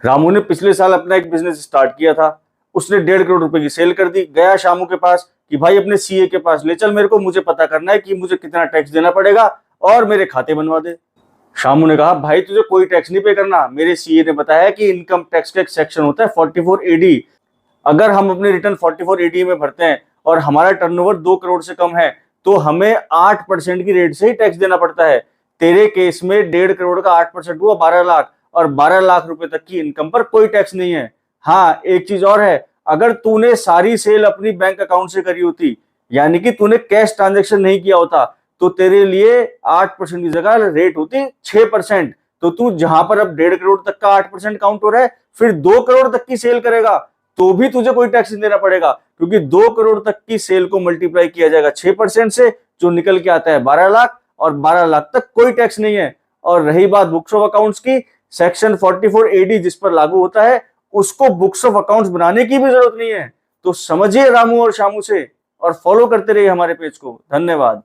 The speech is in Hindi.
रामू ने पिछले साल अपना एक बिजनेस स्टार्ट किया था। उसने 1.5 करोड़ रुपए की सेल कर दी। गया शामू के पास कि भाई अपने सीए के पास ले चल, मेरे को मुझे पता करना है कि मुझे कितना टैक्स देना पड़ेगा और मेरे खाते बनवा दे। शामू ने कहा भाई तुझे कोई टैक्स नहीं पे करना, मेरे सीए ने बताया कि इनकम टैक्स का एक सेक्शन होता है 44AD। अगर हम अपने रिटर्न 44AD में भरते हैं और हमारा टर्नओवर 2 करोड़ से कम है तो हमें 8% की रेट से ही टैक्स देना पड़ता है। तेरे केस में 1.5 करोड़ का 8% हुआ 12 लाख, और 12 लाख रुपए तक की इनकम पर कोई टैक्स नहीं है। हाँ, एक चीज और है, अगर तूने सारी सेल अपनी बैंक अकाउंट से करी होती, यानी कि तूने कैश ट्रांजेक्शन नहीं किया होता, तो तेरे लिए 8% की जगह रेट होती 6%। तो तू जहां पर अब 1.5 करोड़ तक का 8% काउंट हो रहा है, फिर 2 करोड़ तक की सेल करेगा तो भी तुझे कोई टैक्स नहीं देना पड़ेगा, क्योंकि 2 करोड़ तक की सेल को मल्टीप्लाई किया जाएगा 6% से, जो निकल के आता है 12 लाख, और 12 लाख तक कोई टैक्स नहीं है। और रही बात बुक्स ऑफ अकाउंट्स की, सेक्शन 44AD जिस पर लागू होता है उसको बुक्स ऑफ अकाउंट्स बनाने की भी जरूरत नहीं है। तो समझिए रामू और शामू से, और फॉलो करते रहिए हमारे पेज को। धन्यवाद।